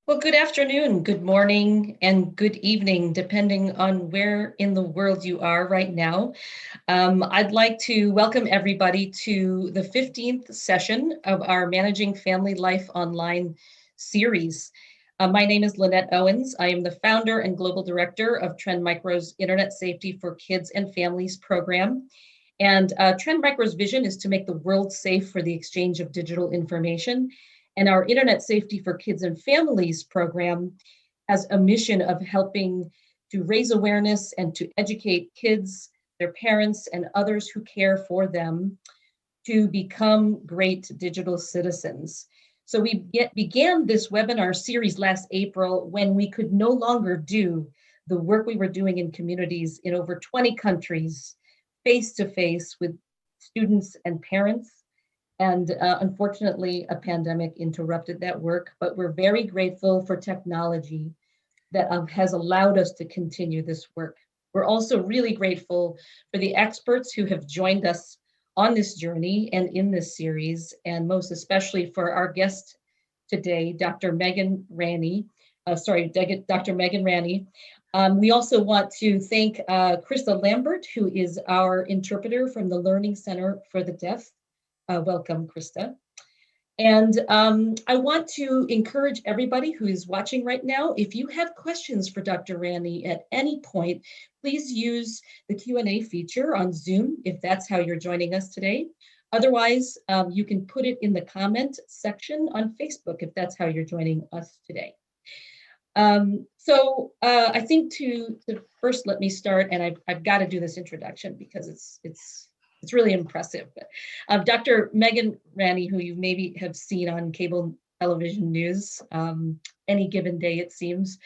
Well, good afternoon, good morning, and good evening, depending on where in the world you are right now. I'd like to welcome everybody to the 15th session of our Managing Family Life Online series. My name is Lynette Owens. I am the founder and global director of Trend Micro's Internet Safety for Kids and Families program. And Trend Micro's vision is to make the world safe for the exchange of digital information. And our Internet Safety for Kids and Families program has a mission of helping to raise awareness and to educate kids, their parents, and others who care for them to become great digital citizens. So we began this webinar series last April when we could no longer do the work we were doing in communities in over 20 countries, face to face with students and parents. And unfortunately, a pandemic interrupted that work, but we're very grateful for technology that has allowed us to continue this work. We're also really grateful for the experts who have joined us on this journey and in this series, and most especially for our guest today, Dr. Megan Ranney. Dr. Megan Ranney. We also want to thank Krista Lambert, who is our interpreter from the Learning Center for the Deaf. Welcome, Krista. And I want to encourage everybody who is watching right now, if you have questions for Dr. Ranney at any point, please use the Q&A feature on Zoom if that's how you're joining us today. Otherwise, you can put it in the comment section on Facebook if that's how you're joining us today. I think to first let me start, and I've got to do this introduction because it's really impressive. Dr. Megan Ranney, who you maybe have seen on cable television news any given day, it seems,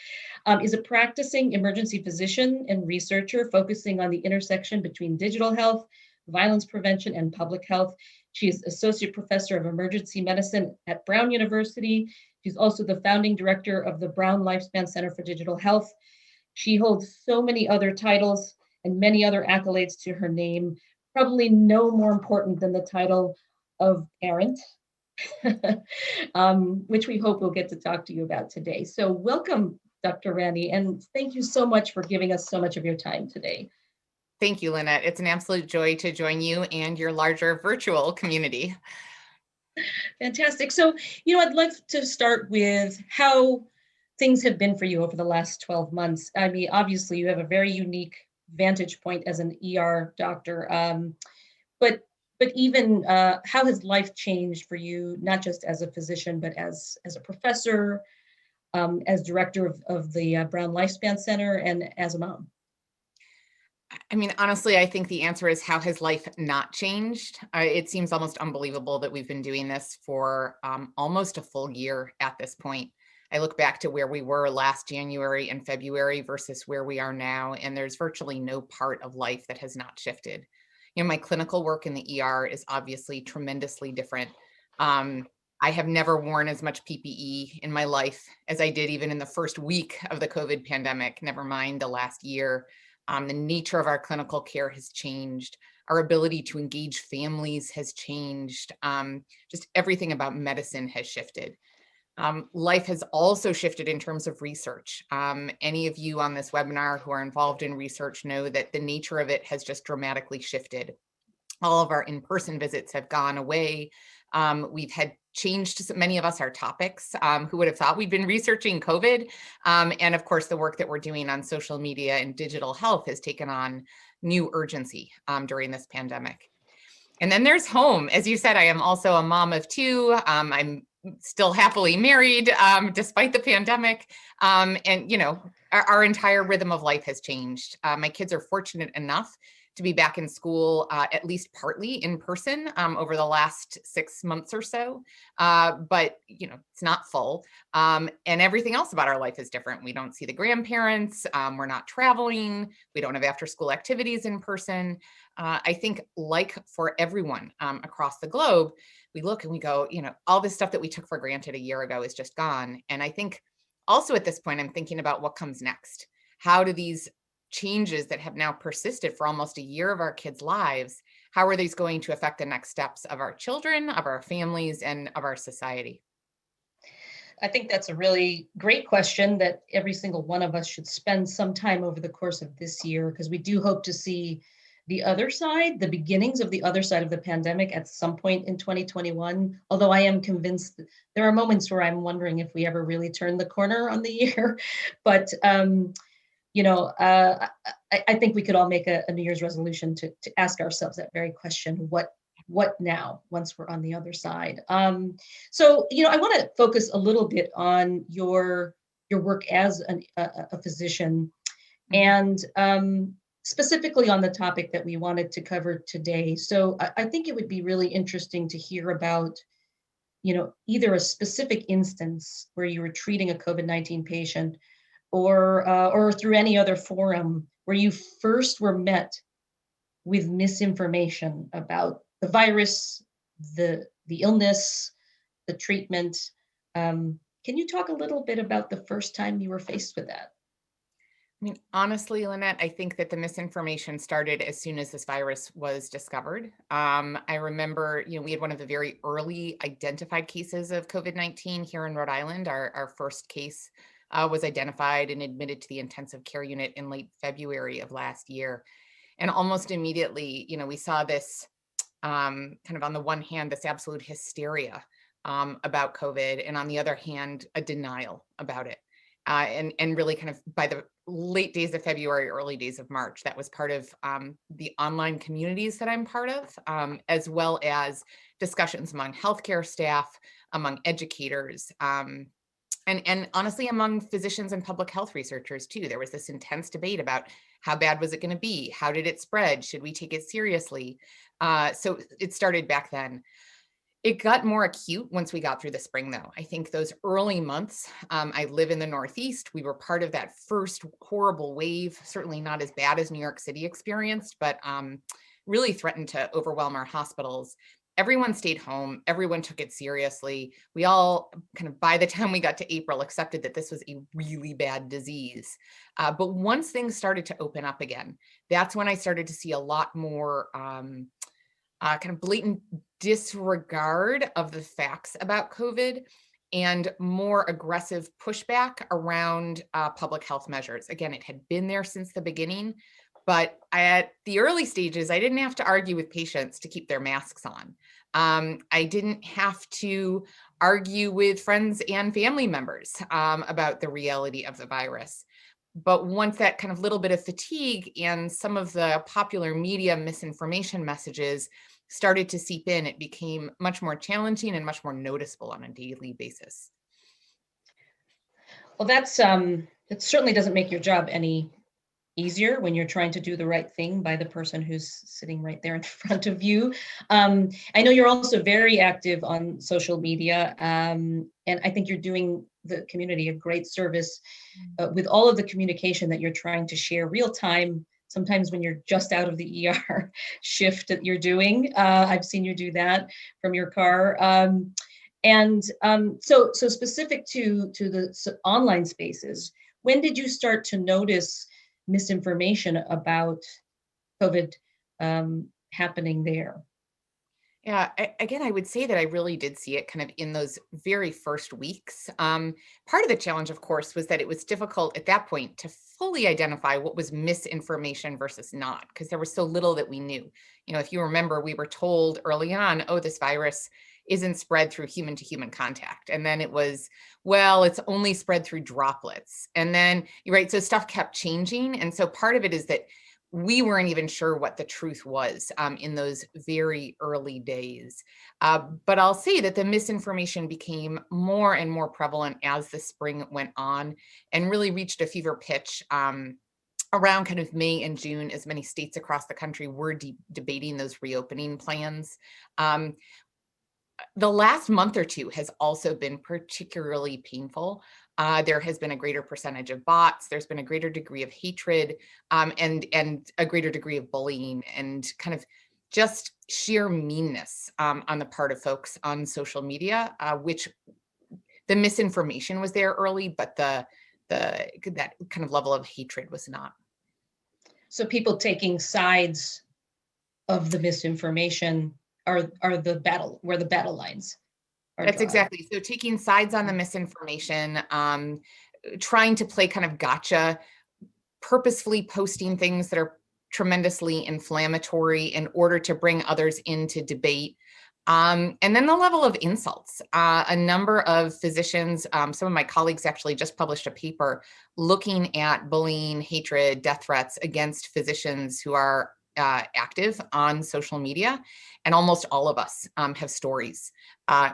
is a practicing emergency physician and researcher focusing on the intersection between digital health, violence prevention, and public health. She is Associate Professor of Emergency Medicine at Brown University. She's also the founding director of the Brown Lifespan Center for Digital Health. She holds so many other titles and many other accolades to her name, probably no more important than the title of parent, which we hope we'll get to talk to you about today. So welcome, Dr. Ranney, and thank you so much for giving us so much of your time today. Thank you, Lynette. It's an absolute joy to join you and your larger virtual community. Fantastic. So, I'd like to start with how things have been for you over the last 12 months. I mean, obviously, you have a very unique vantage point as an ER doctor, but even how has life changed for you, not just as a physician, but as a professor, as director of the Brown Lifespan Center, and as a mom? I mean, honestly, I think the answer is how has life not changed? It seems almost unbelievable that we've been doing this for almost a full year at this point. I look back to where we were last January and February versus where we are now, and there's virtually no part of life that has not shifted. My clinical work in the ER is obviously tremendously different. I have never worn as much PPE in my life as I did even in the first week of the COVID pandemic, never mind the last year. The nature of our clinical care has changed. Our ability to engage families has changed. Just everything about medicine has shifted. Life has also shifted in terms of research. Any of you on this webinar who are involved in research know that the nature of it has just dramatically shifted. All of our in-person visits have gone away. We've had changed, many of us, our topics. Who would have thought we'd been researching COVID? And of course, the work that we're doing on social media and digital health has taken on new urgency during this pandemic. And then there's home. As you said, I am also a mom of two. I'm still happily married despite the pandemic. Our entire rhythm of life has changed. My kids are fortunate enough to be back in school, at least partly in person over the last 6 months or so. But it's not full. And everything else about our life is different. We don't see the grandparents. We're not traveling. We don't have after school activities in person. I think, like for everyone across the globe, we look and we go, all this stuff that we took for granted a year ago is just gone. And I think also at this point, I'm thinking about what comes next. How do these changes that have now persisted for almost a year of our kids' lives, how are these going to affect the next steps of our children, of our families, and of our society? I think that's a really great question that every single one of us should spend some time over the course of this year, because we do hope to see the other side, the beginnings of the other side of the pandemic at some point in 2021. Although I am convinced that there are moments where I'm wondering if we ever really turn the corner on the year. But I think we could all make a New Year's resolution to ask ourselves that very question: what now once we're on the other side? So I want to focus a little bit on your work as a physician, Mhm. and specifically on the topic that we wanted to cover today. So I think it would be really interesting to hear about either a specific instance where you were treating a COVID-19 patient, or through any other forum where you first were met with misinformation about the virus, the illness, the treatment. Can you talk a little bit about the first time you were faced with that? I mean, honestly, Lynette, I think that the misinformation started as soon as this virus was discovered. I remember, we had one of the very early identified cases of COVID-19 here in Rhode Island. Our first case was identified and admitted to the intensive care unit in late February of last year. And almost immediately, we saw this kind of on the one hand, this absolute hysteria about COVID, and on the other hand, a denial about it. And really kind of by the late days of February, early days of March, that was part of the online communities that I'm part of, as well as discussions among healthcare staff, among educators, and honestly among physicians and public health researchers too. There was this intense debate about how bad was it going to be? How did it spread? Should we take it seriously? So it started back then. It got more acute once we got through the spring, though. I think those early months, I live in the Northeast. We were part of that first horrible wave, certainly not as bad as New York City experienced, but really threatened to overwhelm our hospitals. Everyone stayed home. Everyone took it seriously. We all kind of, by the time we got to April, accepted that this was a really bad disease. But once things started to open up again, that's when I started to see a lot more kind of blatant disregard of the facts about COVID and more aggressive pushback around public health measures. Again, it had been there since the beginning, but at the early stages, I didn't have to argue with patients to keep their masks on. I didn't have to argue with friends and family members about the reality of the virus. But once that kind of little bit of fatigue and some of the popular media misinformation messages started to seep in, it became much more challenging and much more noticeable on a daily basis. Well, that certainly doesn't make your job any easier when you're trying to do the right thing by the person who's sitting right there in front of you. I know you're also very active on social media, and I think you're doing the community a great service with all of the communication that you're trying to share real time. Sometimes when you're just out of the ER shift that you're doing, I've seen you do that from your car. So specific to the online spaces, when did you start to notice misinformation about COVID happening there? Yeah, again, I would say that I really did see it kind of in those very first weeks. Part of the challenge, of course, was that it was difficult at that point to fully identify what was misinformation versus not, because there was so little that we knew. If you remember, we were told early on, oh, this virus isn't spread through human to human contact. And then it was, well, it's only spread through droplets. And then, you're right, so stuff kept changing. And so part of it is that we weren't even sure what the truth was in those very early days. But I'll say that the misinformation became more and more prevalent as the spring went on and really reached a fever pitch around kind of May and June, as many states across the country were debating those reopening plans. The last month or two has also been particularly painful. There has been a greater percentage of bots. There's been a greater degree of hatred, and a greater degree of bullying and kind of just sheer meanness on the part of folks on social media, which the misinformation was there early, but that kind of level of hatred was not. So people taking sides of the misinformation are the battle, where the battle lines hard That's drive. exactly. So taking sides on the misinformation, trying to play kind of gotcha, purposefully posting things that are tremendously inflammatory in order to bring others into debate. And then the level of insults. A number of physicians, some of my colleagues actually just published a paper looking at bullying, hatred, death threats against physicians who are active on social media. And almost all of us have stories.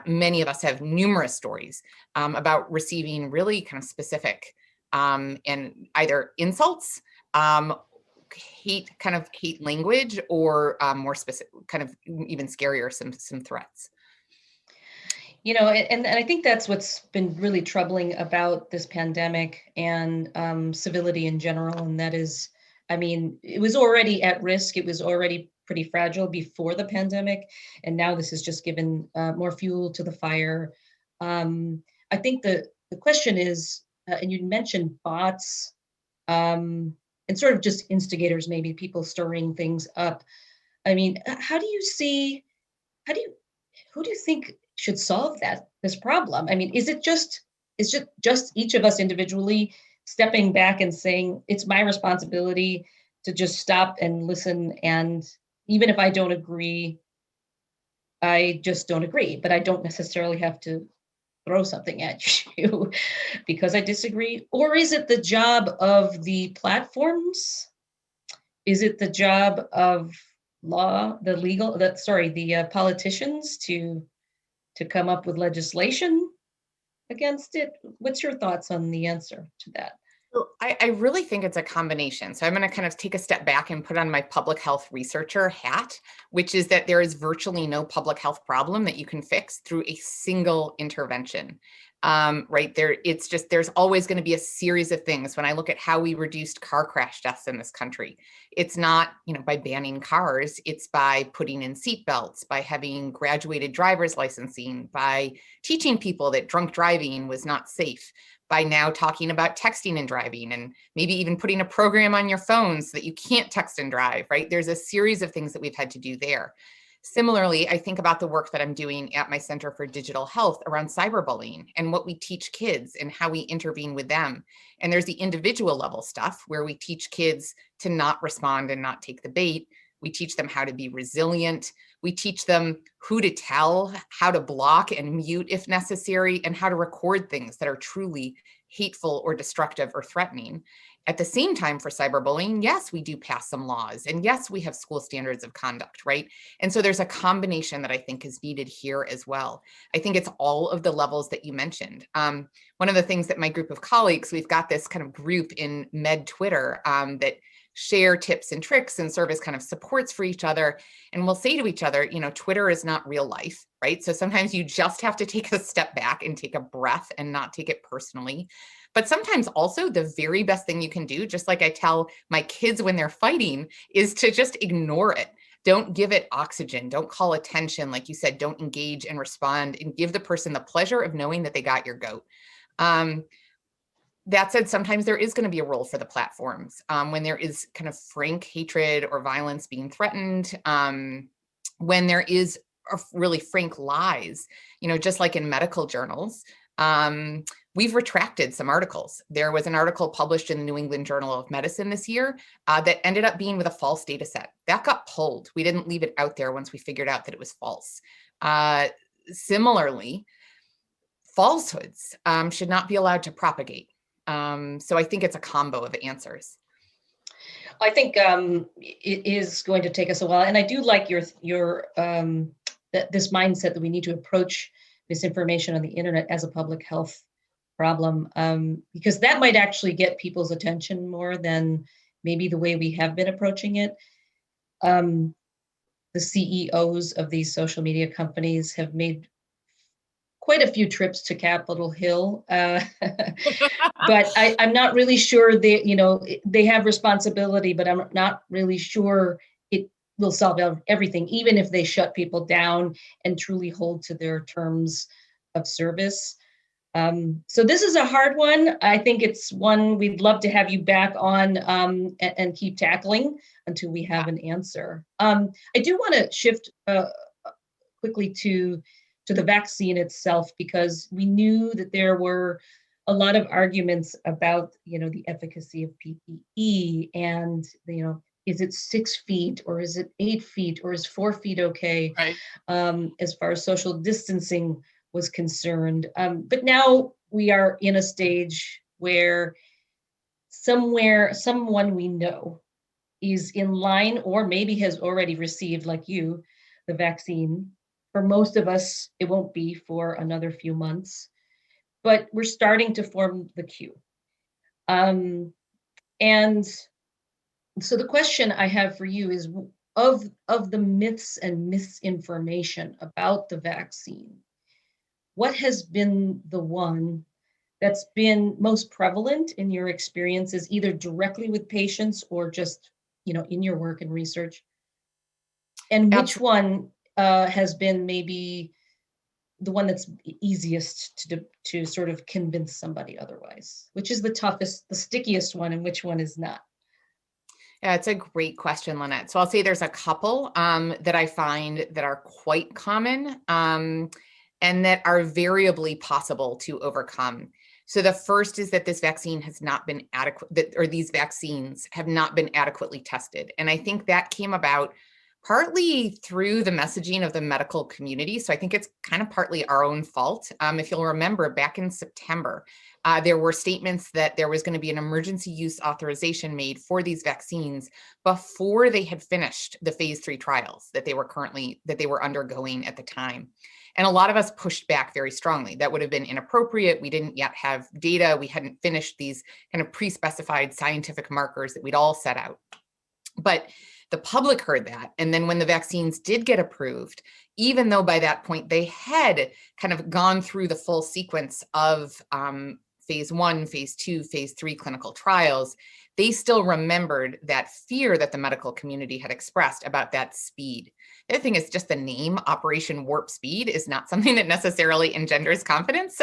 Many of us have numerous stories about receiving really kind of specific and either insults, hate language, or more specific, kind of even scarier, some threats. And I think that's what's been really troubling about this pandemic and civility in general. And that is, I mean, it was already at risk. It was already pretty fragile before the pandemic. And now this has just given more fuel to the fire. I think the question is, and you mentioned bots, and sort of just instigators, maybe people stirring things up. I mean, how do you see, how do you, who do you think should solve this problem? I mean, is it just each of us individually stepping back and saying it's my responsibility to just stop and listen, and even if I don't agree, I just don't agree, but I don't necessarily have to throw something at you because I disagree? Or is it the job of the platforms? Is it the job of the politicians to come up with legislation against it? What's your thoughts on the answer to that? So I really think it's a combination. So I'm going to kind of take a step back and put on my public health researcher hat, which is that there is virtually no public health problem that you can fix through a single intervention. Right there, it's just there's always going to be a series of things. When I look at how we reduced car crash deaths in this country, it's not by banning cars, it's by putting in seatbelts, by having graduated driver's licensing, by teaching people that drunk driving was not safe, by now talking about texting and driving, and maybe even putting a program on your phone so that you can't text and drive, right? There's a series of things that we've had to do there. Similarly, I think about the work that I'm doing at my Center for Digital Health around cyberbullying and what we teach kids and how we intervene with them. And there's the individual level stuff where we teach kids to not respond and not take the bait. We teach them how to be resilient. We teach them who to tell, how to block and mute if necessary, and how to record things that are truly hateful or destructive or threatening. At the same time, for cyberbullying, yes, we do pass some laws, and yes, we have school standards of conduct, right? And so there's a combination that I think is needed here as well. I think it's all of the levels that you mentioned. One of the things that my group of colleagues, we've got this kind of group in Med Twitter that share tips and tricks and serve as kind of supports for each other. And we'll say to each other, Twitter is not real life, right? So sometimes you just have to take a step back and take a breath and not take it personally. But sometimes also the very best thing you can do, just like I tell my kids when they're fighting, is to just ignore it. Don't give it oxygen. Don't call attention. Like you said, don't engage and respond, and give the person the pleasure of knowing that they got your goat. That said, sometimes there is going to be a role for the platforms when there is kind of frank hatred or violence being threatened, when there is really frank lies, just like in medical journals. We've retracted some articles. There was an article published in the New England Journal of Medicine this year that ended up being with a false data set. That got pulled. We didn't leave it out there once we figured out that it was false. Similarly, falsehoods should not be allowed to propagate. So I think it's a combo of answers. I think it is going to take us a while, and I do like your this mindset that we need to approach misinformation on the internet as a public health problem, because that might actually get people's attention more than maybe the way we have been approaching it. The CEOs of these social media companies have made quite a few trips to Capitol Hill, but I'm not really sure they have responsibility, but I'm not really sure it will solve everything, even if they shut people down and truly hold to their terms of service. So this is a hard one. I think it's one we'd love to have you back on and keep tackling until we have an answer. I do want to shift quickly to to the vaccine itself, because we knew that there were a lot of arguments about, the efficacy of PPE and, is it 6 feet or is it 8 feet or is 4 feet okay? Right. As far as social distancing was concerned. But now we are in a stage where someone we know is in line or maybe has already received, like you, the vaccine. For most of us, it won't be for another few months, but we're starting to form the queue. And so the question I have for you is, of the myths and misinformation about the vaccine, what has been the one that's been most prevalent in your experiences, either directly with patients or just, in your work and research? And which Absolutely. one has been maybe the one that's easiest to sort of convince somebody otherwise? Which is the toughest, the stickiest one, and which one is not? Yeah, it's a great question, Lynette. So I'll say there's a couple that I find that are quite common and that are variably possible to overcome. So the first is that this vaccine has not been adequate, or these vaccines have not been adequately tested. And I think that came about partly through the messaging of the medical community. So I think it's kind of partly our own fault. If you'll remember, back in September, there were statements that there was going to be an emergency use authorization made for these vaccines before they had finished the phase 3 trials that they were undergoing at the time. And a lot of us pushed back very strongly. That would have been inappropriate. We didn't yet have data. We hadn't finished these kind of pre-specified scientific markers that we'd all set out. But the public heard that. And then when the vaccines did get approved, even though by that point they had kind of gone through the full sequence of phase 1, phase 2, phase 3 clinical trials, they still remembered that fear that the medical community had expressed about that speed. The other thing is just the name, Operation Warp Speed, is not something that necessarily engenders confidence.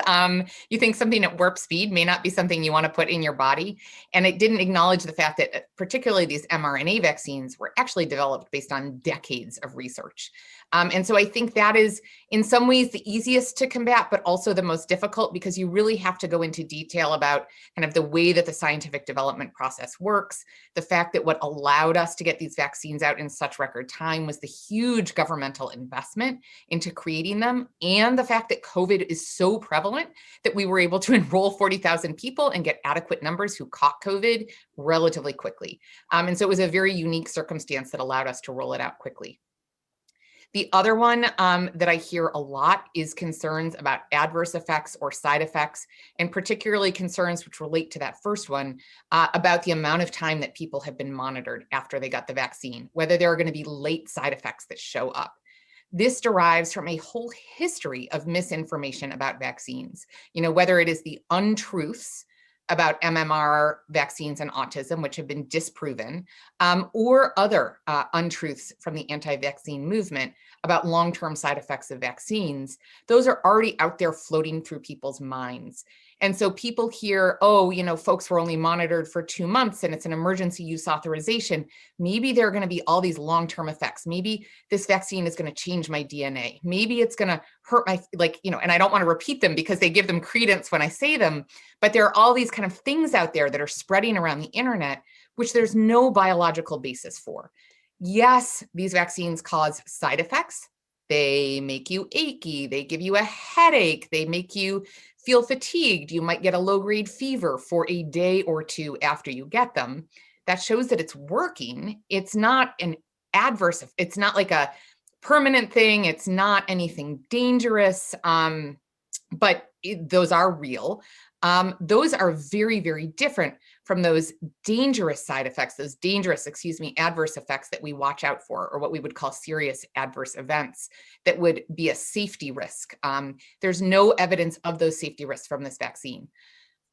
You think something at warp speed may not be something you want to put in your body. And it didn't acknowledge the fact that particularly these mRNA vaccines were actually developed based on decades of research. And so I think that is in some ways the easiest to combat, but also the most difficult, because you really have to go into detail about kind of the way that the scientific development process works. The fact that what allowed us to get these vaccines out in such record time was the huge governmental investment into creating them, and the fact that COVID is so prevalent that we were able to enroll 40,000 people and get adequate numbers who caught COVID relatively quickly. And so it was a very unique circumstance that allowed us to roll it out quickly. The other one that I hear a lot is concerns about adverse effects or side effects, and particularly concerns which relate to that first one about the amount of time that people have been monitored after they got the vaccine, whether there are going to be late side effects that show up. This derives from a whole history of misinformation about vaccines, whether it is the untruths about MMR vaccines and autism, which have been disproven, or other untruths from the anti-vaccine movement about long-term side effects of vaccines. Those are already out there floating through people's minds. And so people hear, folks were only monitored for 2 months and it's an emergency use authorization. Maybe there are going to be all these long-term effects. Maybe this vaccine is going to change my DNA. Maybe it's going to hurt my, and I don't want to repeat them because they give them credence when I say them, but there are all these kind of things out there that are spreading around the internet, which there's no biological basis for. Yes, these vaccines cause side effects. They make you achy. They give you a headache. They make you feel fatigued. You might get a low-grade fever for a day or two after you get them. That shows that it's working. It's not an adverse, it's not like a permanent thing. It's not anything dangerous, but those are real. Those are very, very different from those dangerous side effects, adverse effects that we watch out for, or what we would call serious adverse events that would be a safety risk. There's no evidence of those safety risks from this vaccine.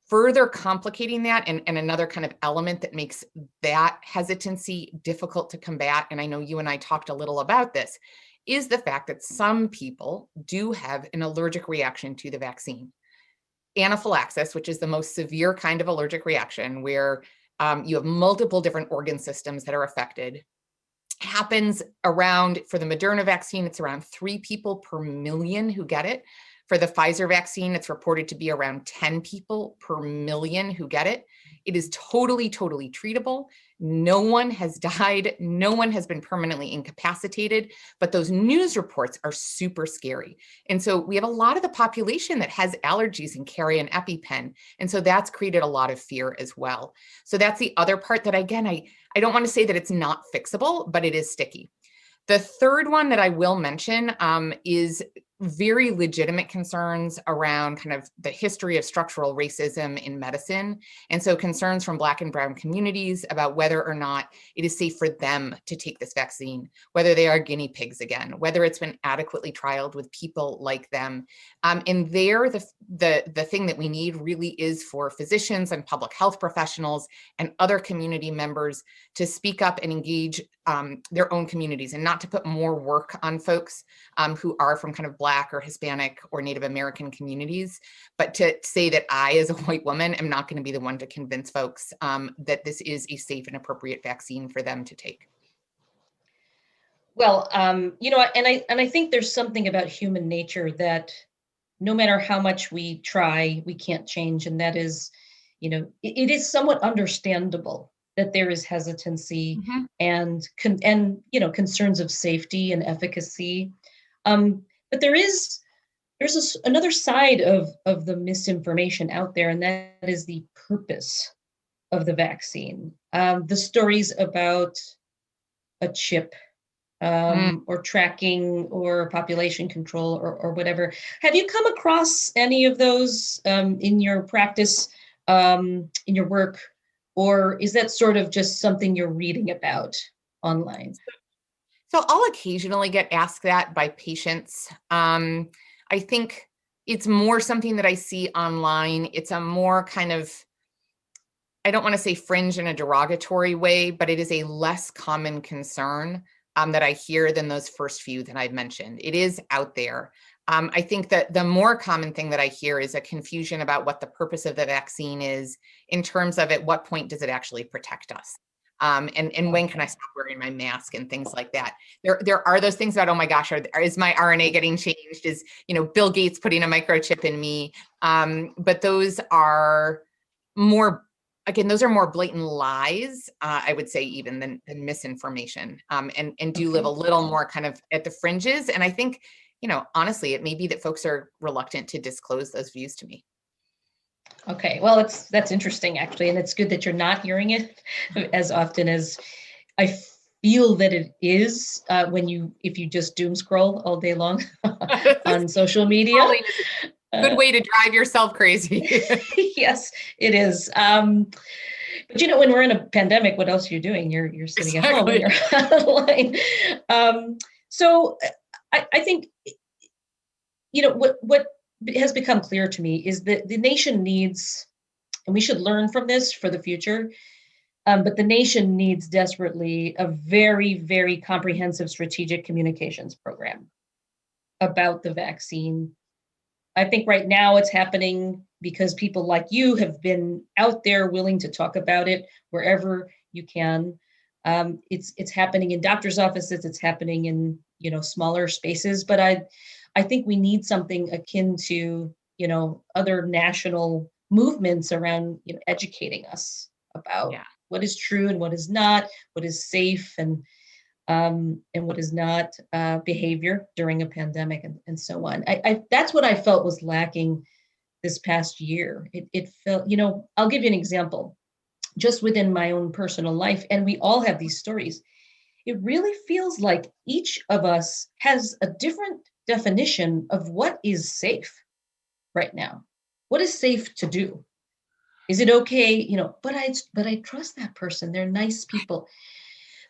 Further complicating that, and another kind of element that makes that hesitancy difficult to combat, and I know you and I talked a little about this, is the fact that some people do have an allergic reaction to the vaccine. Anaphylaxis, which is the most severe kind of allergic reaction, where you have multiple different organ systems that are affected, happens around, for the Moderna vaccine, it's around 3 people per million who get it. For the Pfizer vaccine, it's reported to be around 10 people per million who get it. It is totally, totally treatable. No one has died. No one has been permanently incapacitated, but those news reports are super scary. And so we have a lot of the population that has allergies and carry an EpiPen. And so that's created a lot of fear as well. So that's the other part that, again, I don't want to say that it's not fixable, but it is sticky. The third one that I will mention is very legitimate concerns around kind of the history of structural racism in medicine. And so concerns from Black and Brown communities about whether or not it is safe for them to take this vaccine, whether they are guinea pigs again, whether it's been adequately trialed with people like them. And there, the thing that we need really is for physicians and public health professionals and other community members to speak up and engage their own communities, and not to put more work on folks who are from kind of Black or Hispanic or Native American communities, but to say that I, as a white woman, am not going to be the one to convince folks that this is a safe and appropriate vaccine for them to take. Well, and I think there's something about human nature that no matter how much we try, we can't change, and that is, it is somewhat understandable that there is hesitancy Mhm. and concerns of safety and efficacy. But there's another side of the misinformation out there, and that is the purpose of the vaccine. The stories about a chip, Mm. or tracking or population control, or whatever. Have you come across any of those in your practice, in your work, or is that sort of just something you're reading about online? So I'll occasionally get asked that by patients. I think it's more something that I see online. It's a more kind of, I don't want to say fringe in a derogatory way, but it is a less common concern that I hear than those first few that I've mentioned. It is out there. I think that the more common thing that I hear is a confusion about what the purpose of the vaccine is, in terms of at what point does it actually protect us? And when can I Okay. stop wearing my mask and things like that? There are those things about, oh my gosh, is my RNA getting changed? Is, Bill Gates putting a microchip in me? But those are more, again, those are more blatant lies, I would say, even than misinformation, and do live a Okay. little more kind of at the fringes. And I think, honestly, it may be that folks are reluctant to disclose those views to me. Okay. Well, that's interesting actually, and it's good that you're not hearing it as often as I feel that it is, if you just doom scroll all day long on social media. Scrolling is a good Uh, way to drive yourself crazy. yes, it is. But when we're in a pandemic, what else are you doing? You're sitting at home and Exactly. you're online. So I think what has become clear to me is that the nation needs, and we should learn from this for the future. But the nation needs desperately a very, very comprehensive strategic communications program about the vaccine. I think right now it's happening because people like you have been out there willing to talk about it wherever you can. It's happening in doctors' offices. It's happening in smaller spaces. But I think we need something akin to other national movements around educating us about Yeah. what is true and what is not, what is safe and what is not behavior during a pandemic, and so on. That's what I felt was lacking this past year. It felt, I'll give you an example just within my own personal life, and we all have these stories. It really feels like each of us has a different definition of what is safe right now. What is safe to do? Is it okay? But I trust that person. They're nice people.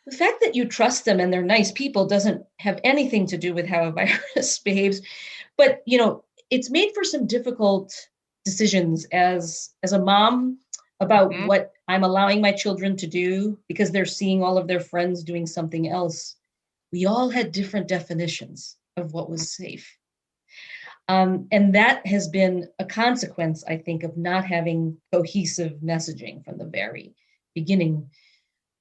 The fact that you trust them and they're nice people doesn't have anything to do with how a virus behaves. But it's made for some difficult decisions as a mom about Mhm. what I'm allowing my children to do because they're seeing all of their friends doing something else. We all had different definitions of what was safe. And that has been a consequence, I think, of not having cohesive messaging from the very beginning.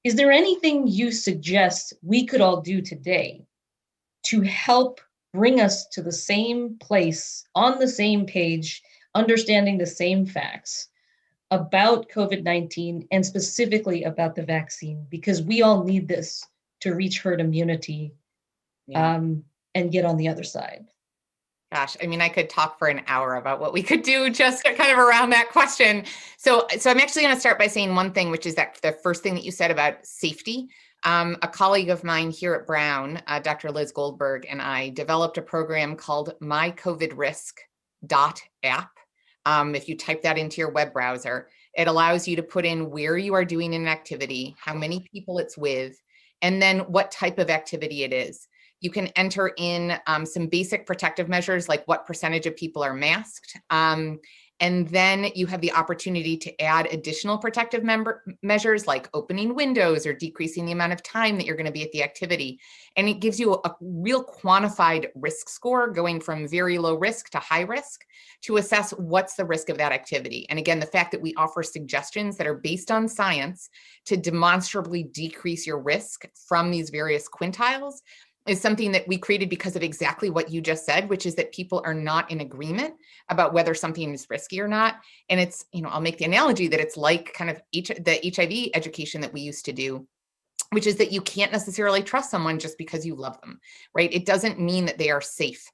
Is there anything you suggest we could all do today to help bring us to the same place, on the same page, understanding the same facts about COVID-19 and specifically about the vaccine? Because we all need this to reach herd immunity, Yeah. um, and get on the other side. Gosh, I mean, I could talk for an hour about what we could do just kind of around that question. So I'm actually going to start by saying one thing, which is that the first thing that you said about safety. A colleague of mine here at Brown, Dr. Liz Goldberg, and I developed a program called My COVID Risk app. If you type that into your web browser, it allows you to put in where you are doing an activity, how many people it's with, and then what type of activity it is. You can enter in some basic protective measures, like what percentage of people are masked. And then you have the opportunity to add additional protective measures like opening windows or decreasing the amount of time that you're going to be at the activity. And it gives you a real quantified risk score going from very low risk to high risk to assess what's the risk of that activity. And again, the fact that we offer suggestions that are based on science to demonstrably decrease your risk from these various quintiles is something that we created because of exactly what you just said, which is that people are not in agreement about whether something is risky or not. And it's, I'll make the analogy that it's like kind of the HIV education that we used to do, which is that you can't necessarily trust someone just because you love them, right? It doesn't mean that they are safe.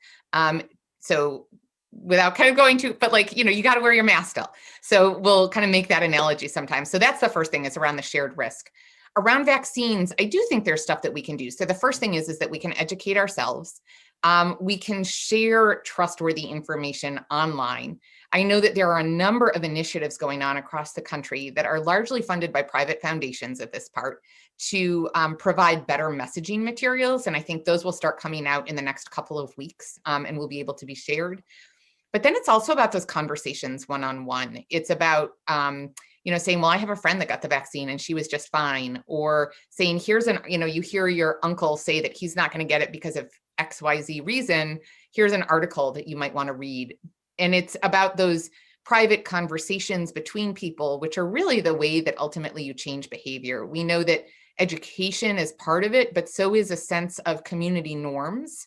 So without kind of going to, but you got to wear your mask still. So we'll kind of make that analogy sometimes. So that's the first thing, is around the shared risk. Around vaccines, I do think there's stuff that we can do. So the first thing is that we can educate ourselves. We can share trustworthy information online. I know that there are a number of initiatives going on across the country that are largely funded by private foundations at this part to provide better messaging materials. And I think those will start coming out in the next couple of weeks and will be able to be shared. But then it's also about those conversations one-on-one. It's about, saying, well, I have a friend that got the vaccine and she was just fine. Or saying, you hear your uncle say that he's not going to get it because of XYZ reason. Here's an article that you might want to read. And it's about those private conversations between people, which are really the way that ultimately you change behavior. We know that education is part of it, but so is a sense of community norms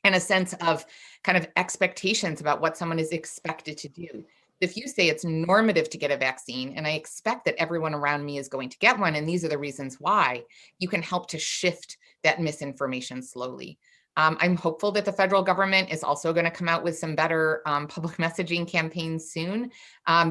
and a sense of kind of expectations about what someone is expected to do. If you say it's normative to get a vaccine, and I expect that everyone around me is going to get one, and these are the reasons why, you can help to shift that misinformation slowly. I'm hopeful that the federal government is also going to come out with some better public messaging campaigns soon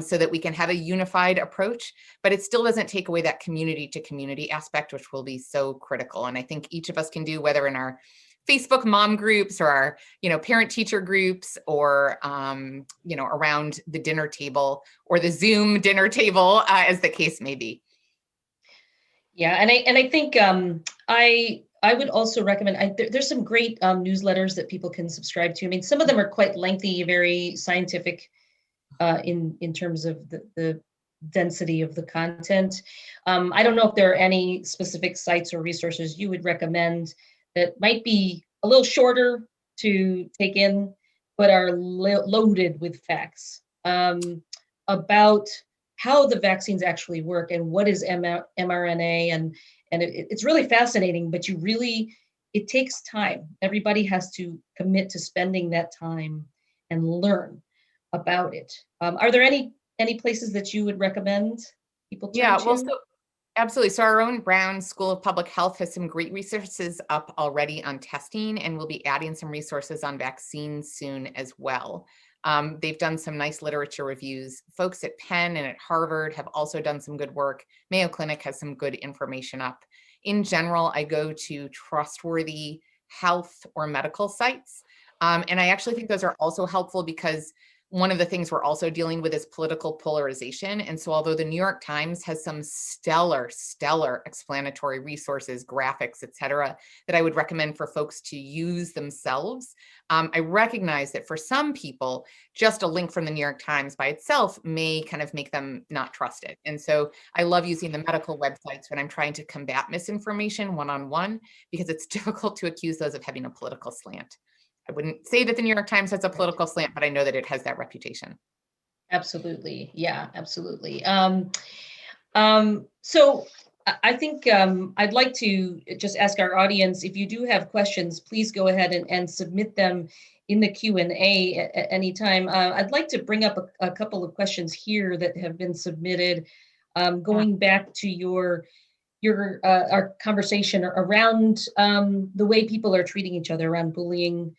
so that we can have a unified approach, but it still doesn't take away that community to community aspect, which will be so critical. And I think each of us can do, whether in our Facebook mom groups or our, parent teacher groups or, around the dinner table or the Zoom dinner table, as the case may be. Yeah, and I think I would also recommend. There's some great newsletters that people can subscribe to. I mean, some of them are quite lengthy, very scientific in terms of the density of the content. I don't know if there are any specific sites or resources you would recommend that might be a little shorter to take in, but are loaded with facts about how the vaccines actually work and what is mRNA. And it's really fascinating, but it takes time. Everybody has to commit to spending that time and learn about it. Are there any places that you would recommend people turn to? Well, absolutely. So our own Brown School of Public Health has some great resources up already on testing, and we'll be adding some resources on vaccines soon as well. They've done some nice literature reviews. Folks at Penn and at Harvard have also done some good work. Mayo Clinic has some good information up. In general, I go to trustworthy health or medical sites. And I actually think those are also helpful because one of the things we're also dealing with is political polarization. And so although the New York Times has some stellar explanatory resources, graphics, et cetera, that I would recommend for folks to use themselves, I recognize that for some people, just a link from the New York Times by itself may kind of make them not trust it. And so I love using the medical websites when I'm trying to combat misinformation one-on-one, because it's difficult to accuse those of having a political slant. I wouldn't say that the New York Times has a political slant, but I know that it has that reputation. Absolutely. Yeah, absolutely. So I think I'd like to just ask our audience, if you do have questions, please go ahead and submit them in the Q&A at any time. I'd like to bring up a couple of questions here that have been submitted, going back to your our conversation around the way people are treating each other around bullying,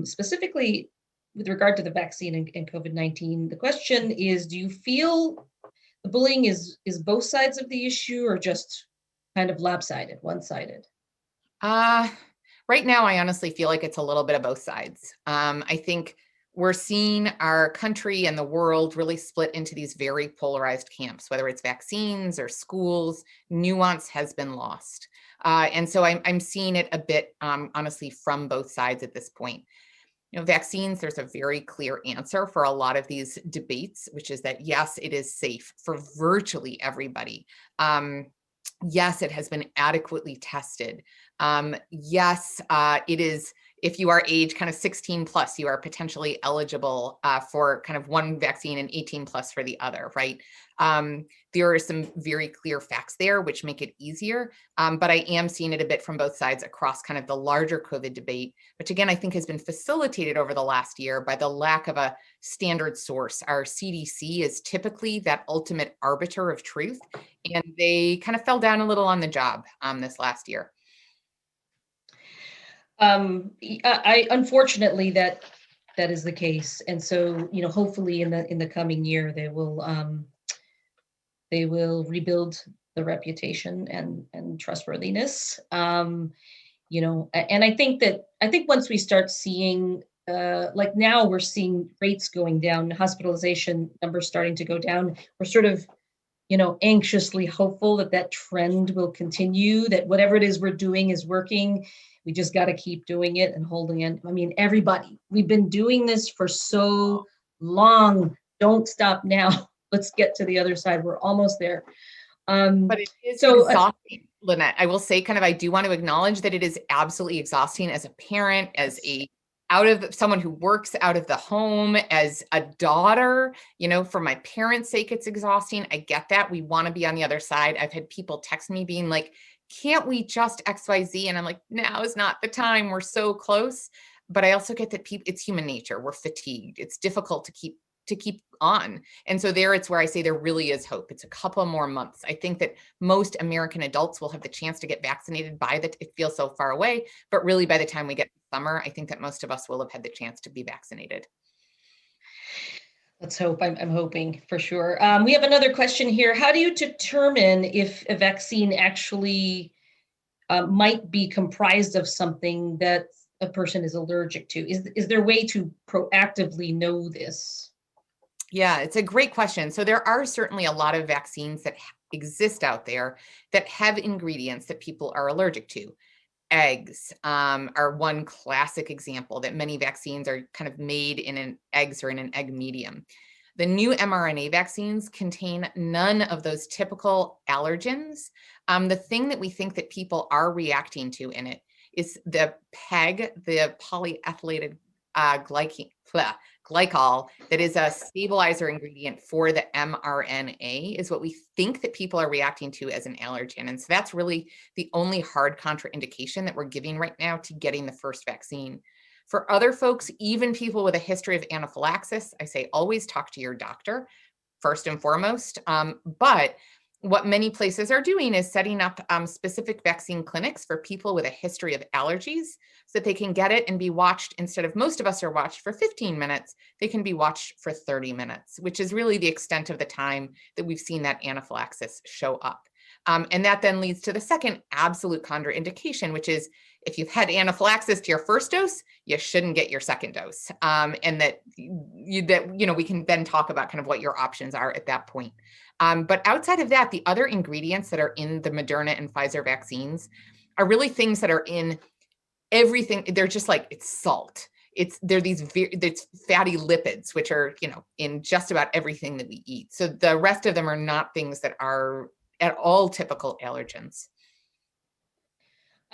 specifically with regard to the vaccine and COVID-19. The question is, do you feel the bullying is both sides of the issue, or just kind of lopsided, one-sided? Uh, right now, I honestly feel like it's a little bit of both sides. I think we're seeing our country and the world really split into these very polarized camps, whether it's vaccines or schools. Nuance has been lost. And so I'm seeing it a bit, honestly, from both sides at this point. Vaccines, there's a very clear answer for a lot of these debates, which is that, yes, it is safe for virtually everybody. Yes, it has been adequately tested. Yes, it is. If you are age kind of 16 plus, you are potentially eligible for kind of one vaccine and 18 plus for the other, right? There are some very clear facts there, which make it easier. But I am seeing it a bit from both sides across kind of the larger COVID debate, which again, I think has been facilitated over the last year by the lack of a standard source. Our CDC is typically that ultimate arbiter of truth, and they kind of fell down a little on the job this last year. I unfortunately that is the case, and so hopefully in the coming year they will rebuild the reputation and trustworthiness. And I think once we start seeing, like now we're seeing rates going down, hospitalization numbers starting to go down, we're sort of anxiously hopeful that trend will continue, that whatever it is we're doing is working. We just got to keep doing it and holding it. I mean, everybody, we've been doing this for so long. Don't stop now. Let's get to the other side. We're almost there. But it is exhausting, Lynette. I will say I do want to acknowledge that it is absolutely exhausting as a parent, as someone who works out of the home, as a daughter. For my parents' sake, it's exhausting. I get that. We want to be on the other side. I've had people text me being like, can't we just XYZ? And I'm like, now is not the time. We're so close. But I also get that it's human nature. We're fatigued. It's difficult to keep on. And so it's where I say there really is hope. It's a couple more months. I think that most American adults will have the chance to get vaccinated it feels so far away, but really by the time we get to summer, I think that most of us will have had the chance to be vaccinated. Let's hope. I'm hoping for sure. We have another question here. How do you determine if a vaccine actually might be comprised of something that a person is allergic to? Is there a way to proactively know this? Yeah, it's a great question. So there are certainly a lot of vaccines that exist out there that have ingredients that people are allergic to. Eggs are one classic example that many vaccines are kind of made in eggs or in an egg medium. The new mRNA vaccines contain none of those typical allergens. The thing that we think that people are reacting to in it is the PEG, the polyethylated glycol, that is a stabilizer ingredient for the mRNA, is what we think that people are reacting to as an allergen. And so that's really the only hard contraindication that we're giving right now to getting the first vaccine. For other folks, even people with a history of anaphylaxis, I say always talk to your doctor first and foremost. But what many places are doing is setting up specific vaccine clinics for people with a history of allergies so that they can get it and be watched. Instead of most of us are watched for 15 minutes, they can be watched for 30 minutes, which is really the extent of the time that we've seen that anaphylaxis show up. And that then leads to the second absolute contraindication, which is if you've had anaphylaxis to your first dose, you shouldn't get your second dose. And we can then talk about kind of what your options are at that point. But outside of that, the other ingredients that are in the Moderna and Pfizer vaccines are really things that are in everything. They're just like, it's salt. They're these fatty lipids, which are, in just about everything that we eat. So the rest of them are not things that are at all typical allergens.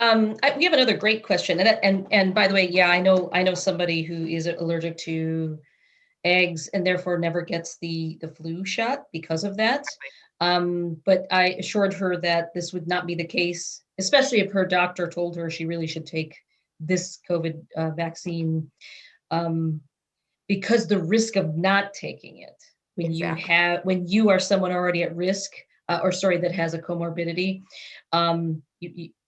We have another great question, and by the way, yeah, I know somebody who is allergic to eggs and therefore never gets the flu shot because of that. But I assured her that this would not be the case, especially if her doctor told her she really should take this COVID vaccine, um, because the risk of not taking it Exactly. when you are someone already at risk, or sorry, that has a comorbidity,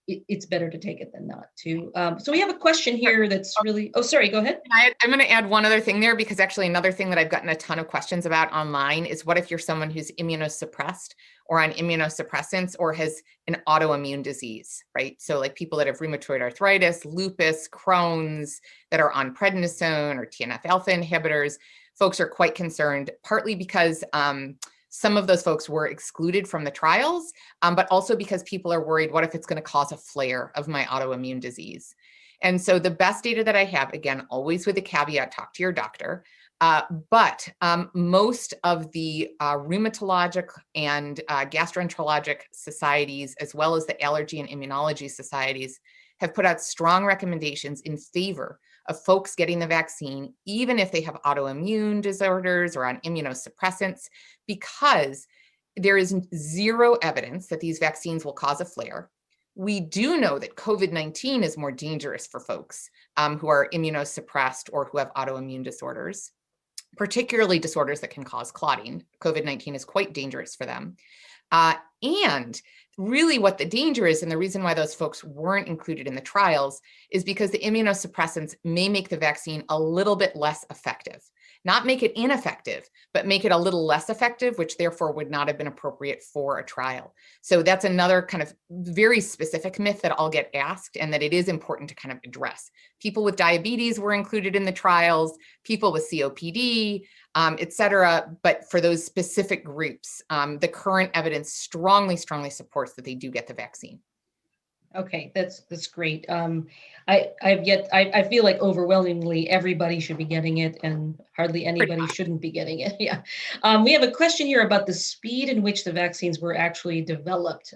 it's better to take it than not to. So we have a question here that's really, oh, sorry, go ahead. I'm going to add one other thing there, because actually another thing that I've gotten a ton of questions about online is, what if you're someone who's immunosuppressed or on immunosuppressants or has an autoimmune disease, right? So like people that have rheumatoid arthritis, lupus, Crohn's, that are on prednisone or TNF alpha inhibitors. Folks are quite concerned, partly because some of those folks were excluded from the trials, but also because people are worried, what if it's going to cause a flare of my autoimmune disease? And so the best data that I have, again, always with the caveat, talk to your doctor, but most of the rheumatologic and gastroenterologic societies, as well as the allergy and immunology societies, have put out strong recommendations in favor of folks getting the vaccine, even if they have autoimmune disorders or on immunosuppressants, because there is zero evidence that these vaccines will cause a flare. We do know that COVID-19 is more dangerous for folks who are immunosuppressed or who have autoimmune disorders, particularly disorders that can cause clotting. COVID-19 is quite dangerous for them. And really what the danger is, and the reason why those folks weren't included in the trials, is because the immunosuppressants may make the vaccine a little bit less effective. Not make it ineffective, but make it a little less effective, which therefore would not have been appropriate for a trial. So that's another kind of very specific myth that I'll get asked, and that it is important to kind of address. People with diabetes were included in the trials, people with COPD, et cetera. But for those specific groups, the current evidence strongly supports that they do get the vaccine. Okay, that's great. I feel like overwhelmingly everybody should be getting it, and hardly anybody shouldn't be getting it. Yeah. We have a question here about the speed in which the vaccines were actually developed,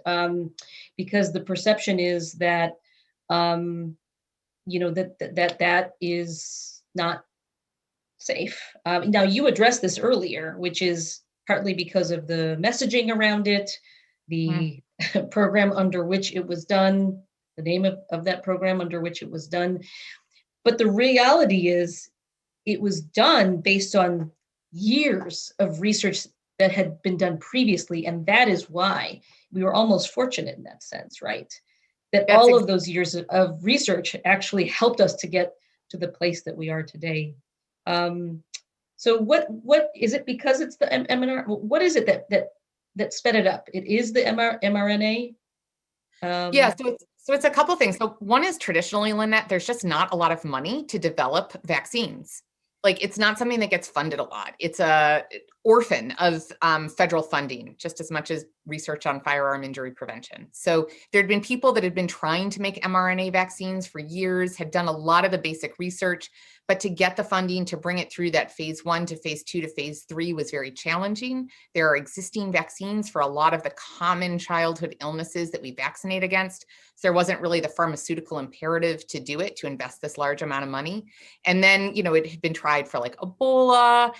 because the perception is that, that is not safe. Now, you addressed this earlier, which is partly because of the messaging around it, the program under which it was done, the name of that program under which it was done. But the reality is, it was done based on years of research that had been done previously. And that is why we were almost fortunate in that sense, right? That That's all of those years of research actually helped us to get to the place that we are today. So what is it, because it's the mRNA? What is it that sped it up? It is the mRNA. Yeah, so it's a couple things. So one is, traditionally, Lynette, there's just not a lot of money to develop vaccines. Like, it's not something that gets funded a lot. It's a orphan of federal funding, just as much as research on firearm injury prevention. So there had been people that had been trying to make mRNA vaccines for years, had done a lot of the basic research, but to get the funding to bring it through that phase 1 to phase 2 to phase 3 was very challenging. There are existing vaccines for a lot of the common childhood illnesses that we vaccinate against. So there wasn't really the pharmaceutical imperative to do it, to invest this large amount of money. And then, it had been tried for like Ebola,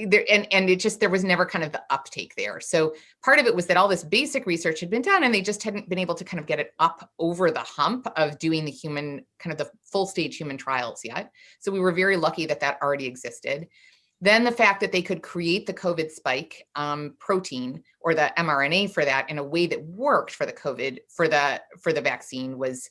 there was never kind of the uptake there. So part of it was that all this basic research had been done, and they just hadn't been able to kind of get it up over the hump of doing the full stage human trials yet. So we were very lucky that that already existed. Then the fact that they could create the COVID spike protein, or the mRNA for that, in a way that worked for the COVID, for the vaccine, was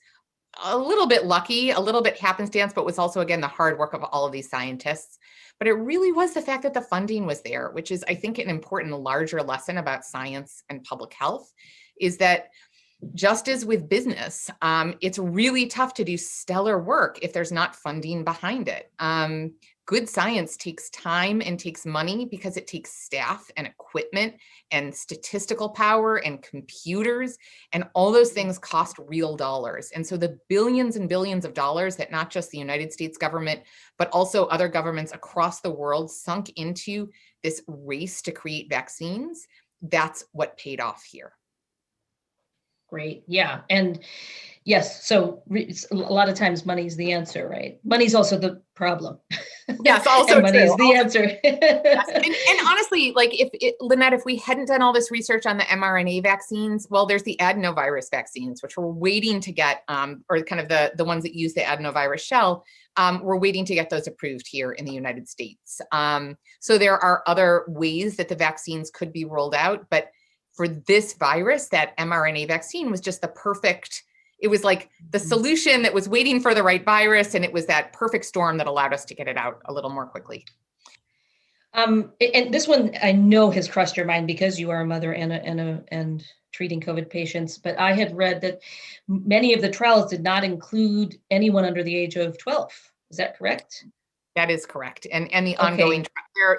a little bit lucky, a little bit happenstance, but was also, again, the hard work of all of these scientists. But it really was the fact that the funding was there, which is, I think, an important larger lesson about science and public health, is that just as with business, it's really tough to do stellar work if there's not funding behind it. Good science takes time and takes money, because it takes staff and equipment and statistical power and computers, and all those things cost real dollars. And so the billions and billions of dollars that not just the United States government, but also other governments across the world sunk into this race to create vaccines, that's what paid off here. Great. Yeah. And yes, so a lot of times money's the answer, right? Money's also the problem. Yes, also And money true. is the answer. Yes. And honestly, like Lynette, if we hadn't done all this research on the mRNA vaccines, well, there's the adenovirus vaccines, which we're waiting to get, or kind of the ones that use the adenovirus shell, we're waiting to get those approved here in the United States. So there are other ways that the vaccines could be rolled out, but for this virus, that mRNA vaccine was just the perfect, it was like the solution that was waiting for the right virus, and it was that perfect storm that allowed us to get it out a little more quickly. And this one I know has crossed your mind because you are a mother and treating COVID patients. But I had read that many of the trials did not include anyone under the age of 12. Is that correct? That is correct. And the ongoing,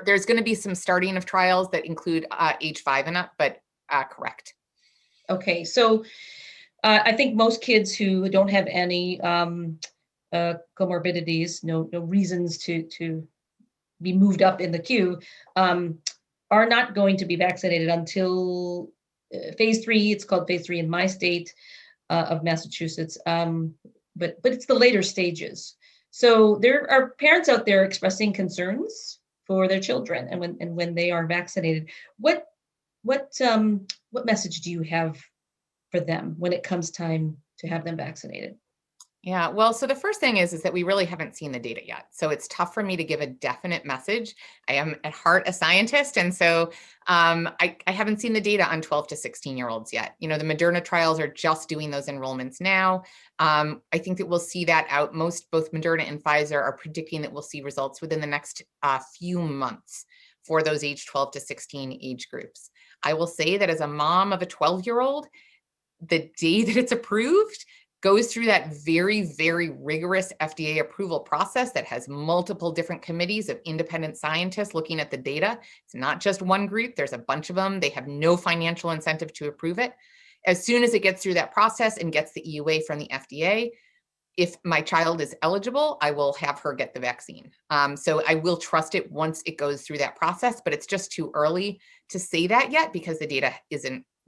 there's going to be some starting of trials that include age 5 and up, but correct. Okay, so I think most kids who don't have any comorbidities, no reasons to be moved up in the queue, are not going to be vaccinated until phase 3. It's called phase 3 in my state of Massachusetts, but it's the later stages. So there are parents out there expressing concerns for their children, and when they are vaccinated. What message do you have for them when it comes time to have them vaccinated? Yeah, well, so the first thing is that we really haven't seen the data yet. So it's tough for me to give a definite message. I am at heart a scientist. And so I haven't seen the data on 12 to 16-year-olds yet. You know, the Moderna trials are just doing those enrollments now. I think that we'll see that out. Both Moderna and Pfizer are predicting that we'll see results within the next few months for those age 12 to 16 age groups. I will say that as a mom of a 12-year-old, the day that it's approved, goes through that very, very rigorous FDA approval process that has multiple different committees of independent scientists looking at the data. It's not just one group, there's a bunch of them. They have no financial incentive to approve it. As soon as it gets through that process and gets the EUA from the FDA, if my child is eligible, I will have her get the vaccine. So I will trust it once it goes through that process, but it's just too early to say that yet because the data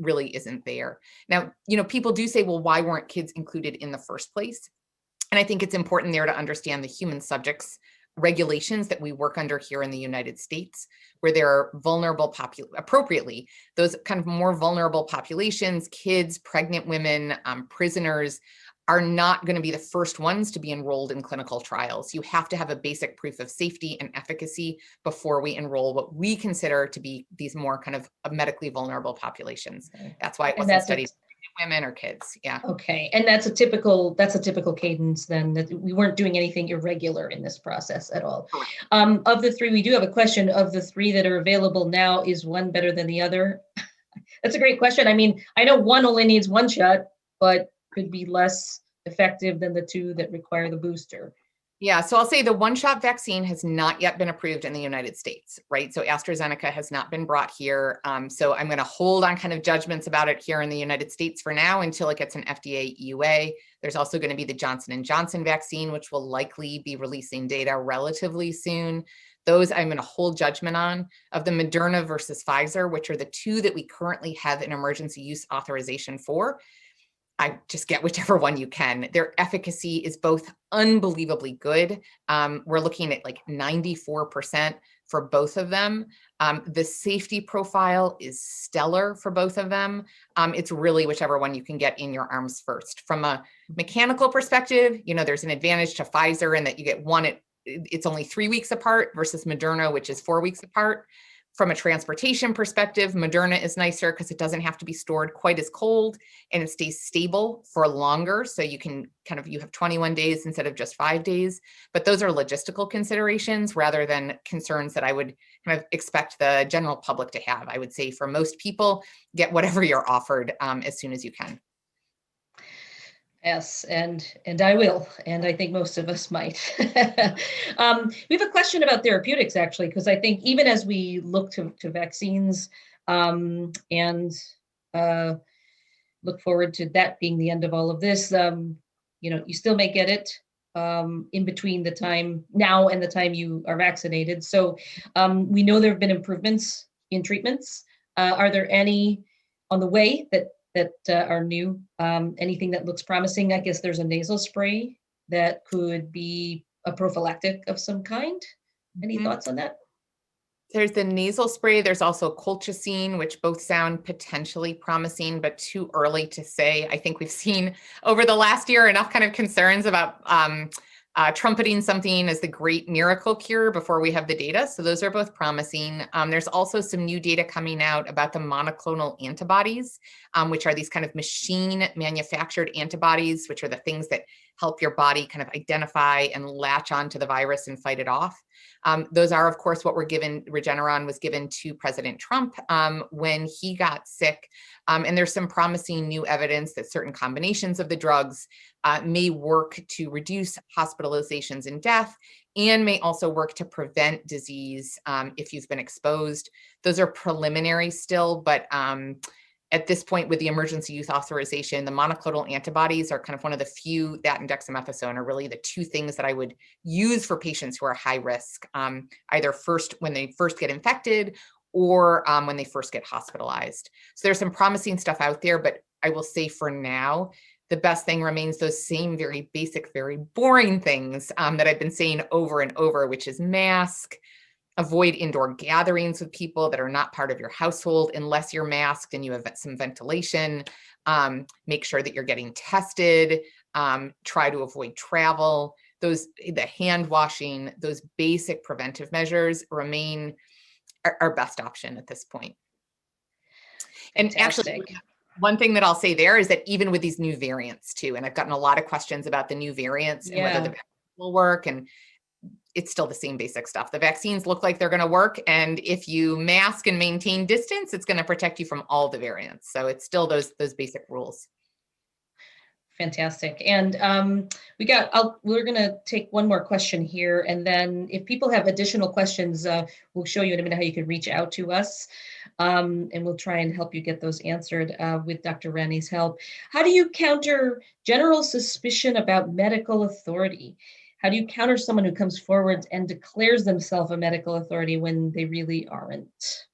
really isn't there. Now, you know, people do say, well, why weren't kids included in the first place? And I think it's important there to understand the human subjects regulations that we work under here in the United States, where there are vulnerable appropriately, those kind of more vulnerable populations, kids, pregnant women, prisoners, are not going to be the first ones to be enrolled in clinical trials. You have to have a basic proof of safety and efficacy before we enroll what we consider to be these more kind of medically vulnerable populations. Okay. That's why it wasn't studied women or kids. Yeah. Okay. And that's a typical cadence then, that we weren't doing anything irregular in this process at all. Of the 3, we do have a question. Of the 3 that are available now, is one better than the other? That's a great question. I mean, I know one only needs 1 shot, but could be less effective than the 2 that require the booster. Yeah, so I'll say the 1-shot vaccine has not yet been approved in the United States, right? So AstraZeneca has not been brought here. So I'm going to hold on kind of judgments about it here in the United States for now until it gets an FDA EUA. There's also going to be the Johnson & Johnson vaccine, which will likely be releasing data relatively soon. Those I'm going to hold judgment on. Of the Moderna versus Pfizer, which are the 2 that we currently have an emergency use authorization for, I just get whichever one you can. Their efficacy is both unbelievably good. We're looking at like 94% for both of them. The safety profile is stellar for both of them. It's really whichever one you can get in your arms first. From a mechanical perspective, you know, there's an advantage to Pfizer in that you get one, it's only 3 weeks apart versus Moderna, which is 4 weeks apart. From a transportation perspective, Moderna is nicer because it doesn't have to be stored quite as cold and it stays stable for longer. So you can you have 21 days instead of just 5 days. But those are logistical considerations rather than concerns that I would kind of expect the general public to have. I would say for most people, get whatever you're offered as soon as you can. Yes, and I will, and I think most of us might. We have a question about therapeutics, actually, because I think even as we look to vaccines and look forward to that being the end of all of this, you know, you still may get it in between the time now and the time you are vaccinated. So we know there have been improvements in treatments. Are there any on the way that that are new? Anything that looks promising? I guess there's a nasal spray that could be a prophylactic of some kind. Any Mhm. thoughts on that? There's the nasal spray. There's also colchicine, which both sound potentially promising, but too early to say. I think we've seen over the last year enough kind of concerns about trumpeting something as the great miracle cure before we have the data. So those are both promising. There's also some new data coming out about the monoclonal antibodies, which are these kind of machine manufactured antibodies, which are the things that help your body kind of identify and latch onto the virus and fight it off. Those are, of course, what were given. Regeneron was given to President Trump when he got sick. And there's some promising new evidence that certain combinations of the drugs may work to reduce hospitalizations and death, and may also work to prevent disease if you've been exposed. Those are preliminary still, but at this point with the emergency use authorization, the monoclonal antibodies are kind of one of the few, that and dexamethasone are really the two things that I would use for patients who are high risk, either first when they first get infected or when they first get hospitalized. So there's some promising stuff out there, but I will say for now, the best thing remains those same very basic, very boring things that I've been saying over and over, which is mask, avoid indoor gatherings with people that are not part of your household unless you're masked and you have some ventilation. Make sure that you're getting tested. Try to avoid travel. The hand washing, those basic preventive measures remain our best option at this point. And actually, Fantastic. one thing that I'll say there is that even with these new variants too, and I've gotten a lot of questions about the new variants and whether the Yeah. vaccine will work, and it's still the same basic stuff. The vaccines look like they're going to work, and if you mask and maintain distance, it's going to protect you from all the variants. So it's still those basic rules. Fantastic. And we're going to take one more question here. And then if people have additional questions, we'll show you in a minute how you can reach out to us. And we'll try and help you get those answered with Dr. Rani's help. How do you counter general suspicion about medical authority? How do you counter someone who comes forward and declares themselves a medical authority when they really aren't?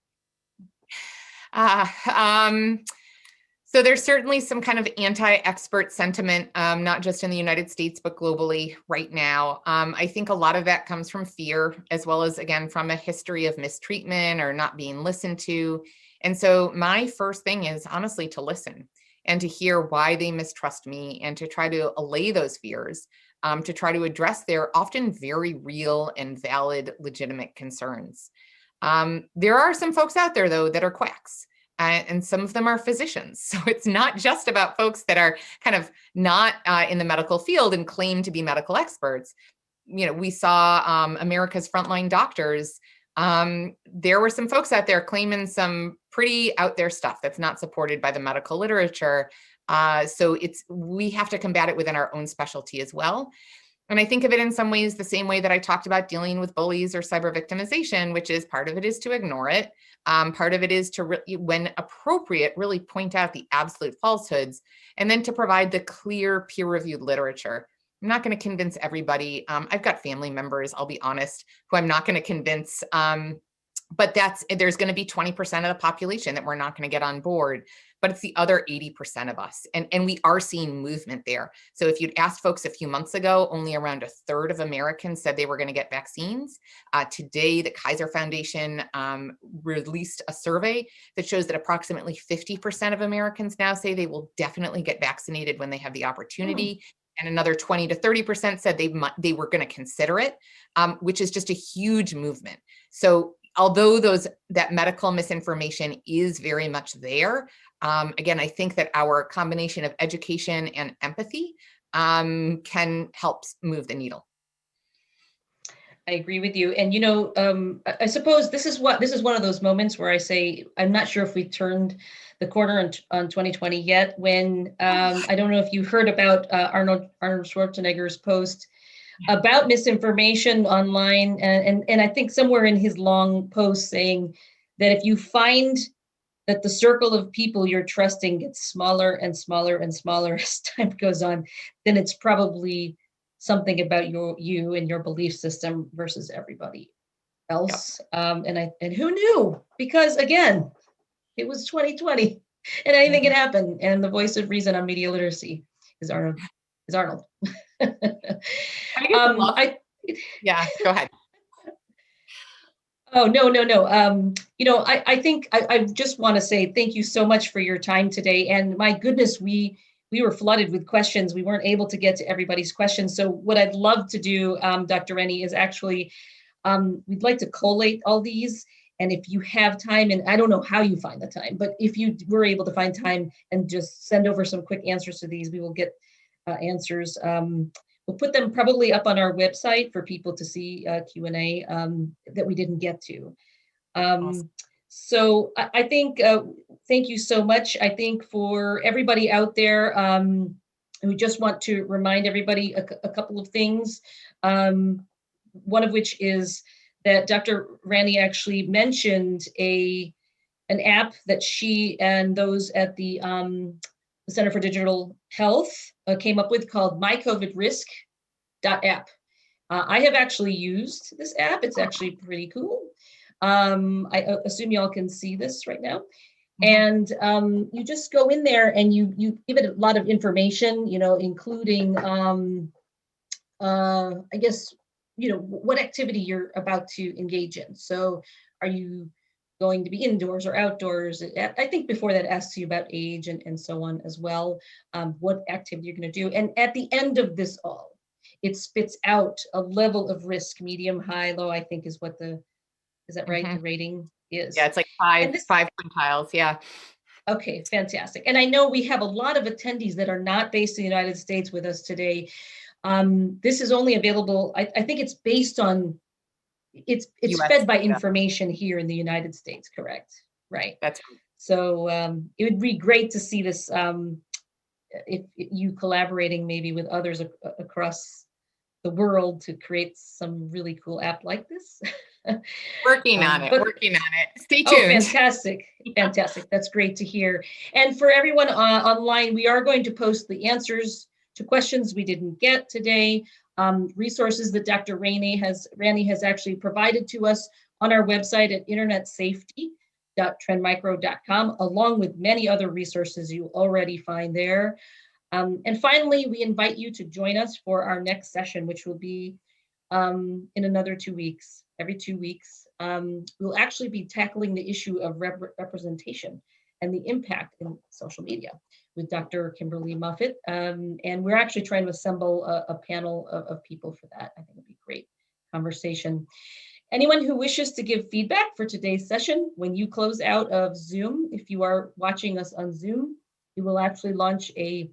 So there's certainly some kind of anti-expert sentiment, not just in the United States, but globally right now. I think a lot of that comes from fear, as well as, again, from a history of mistreatment or not being listened to. And so my first thing is honestly to listen and to hear why they mistrust me and to try to allay those fears, to try to address their often very real and valid, legitimate concerns. There are some folks out there, though, that are quacks. And some of them are physicians. So it's not just about folks that are kind of not in the medical field and claim to be medical experts. You know, we saw America's frontline doctors. There were some folks out there claiming some pretty out there stuff that's not supported by the medical literature. So we have to combat it within our own specialty as well. And I think of it in some ways the same way that I talked about dealing with bullies or cyber victimization, which is part of it is to ignore it. Part of it is to, when appropriate, really point out the absolute falsehoods, and then to provide the clear peer-reviewed literature. I'm not going to convince everybody. I've got family members, I'll be honest, who I'm not going to convince. But there's going to be 20% of the population that we're not going to get on board, but it's the other 80% of us. And we are seeing movement there. So if you'd asked folks a few months ago, only around a third of Americans said they were going to get vaccines. Today, the Kaiser Foundation released a survey that shows that approximately 50% of Americans now say they will definitely get vaccinated when they have the opportunity. And another 20 to 30% said they were going to consider it, which is just a huge movement. So although that medical misinformation is very much there, again, I think that our combination of education and empathy can help move the needle. I agree with you. And, I suppose this is one of those moments where I say, I'm not sure if we turned the corner on 2020 yet, when I don't know if you heard about Arnold Schwarzenegger's post about misinformation online. And I think somewhere in his long post saying that if you find that the circle of people you're trusting gets smaller and smaller and smaller as time goes on, then it's probably something about you and your belief system versus everybody else. Yep. And who knew? Because again, it was 2020. And anything can happen. And the voice of reason on media literacy is Arnold. Is Arnold. I just love. I Yeah, go ahead. Oh, no, no, no. I think I just want to say thank you so much for your time today. And my goodness, we were flooded with questions. We weren't able to get to everybody's questions. So what I'd love to do, Dr. Rennie, is actually we'd like to collate all these. And if you have time, and I don't know how you find the time, but if you were able to find time and just send over some quick answers to these, we will get answers. We'll put them probably up on our website for people to see Q&A that we didn't get to. Awesome. So I think, thank you so much. I think for everybody out there, we just want to remind everybody a couple of things. One of which is that Dr. Randy actually mentioned an app that she and those at the Center for Digital Health came up with called mycovidrisk.app. I have actually used this app. It's actually pretty cool. I assume y'all can see this right now. And you just go in there and you give it a lot of information, including, I guess, what activity you're about to engage in. So are you going to be indoors or outdoors? I think before that asks you about age and so on as well, what activity you're going to do. And at the end of this all, it spits out a level of risk, medium, high, low, I think is that right? The rating is. Yeah, it's like five quintiles. Yeah. Okay, fantastic. And I know we have a lot of attendees that are not based in the United States with us today. This is only available, I think it's based on, it's US fed by data. information here in the United States, correct? Right. That's So it would be great to see this, if you collaborating maybe with others across the world to create some really cool app like this. working on it. Stay tuned. Oh, fantastic. Fantastic. That's great to hear. And for everyone online, we are going to post the answers to questions we didn't get today, resources that Dr. Randy has actually provided to us on our website at internetsafety.trendmicro.com, along with many other resources you already find there. And finally, we invite you to join us for our next session, which will be in another 2 weeks, every 2 weeks. We'll actually be tackling the issue of representation and the impact in social media with Dr. Kimberly Moffitt. And we're actually trying to assemble a panel of people for that. I think it'll be a great conversation. Anyone who wishes to give feedback for today's session, when you close out of Zoom, if you are watching us on Zoom, we will actually launch a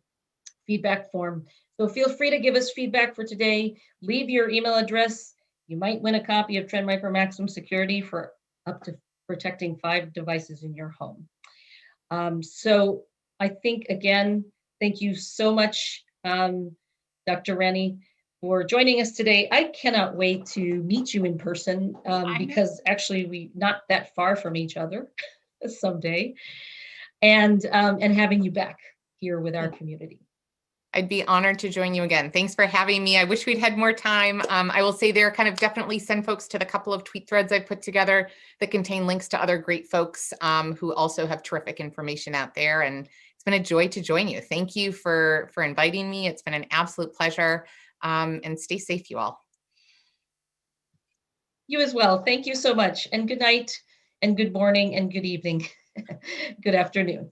feedback form. So feel free to give us feedback for today. Leave your email address. You might win a copy of Trend Micro Maximum Security for up to protecting 5 devices in your home. So I think, again, thank you so much, Dr. Rennie, for joining us today. I cannot wait to meet you in person because actually we're not that far from each other someday, and having you back here with our community. I'd be honored to join you again. Thanks for having me. I wish we'd had more time. I will say there, kind of definitely send folks to the couple of tweet threads I've put together that contain links to other great folks who also have terrific information out there. And it's been a joy to join you. Thank you for inviting me. It's been an absolute pleasure. And stay safe, you all. You as well. Thank you so much. And good night and good morning and good evening. Good afternoon.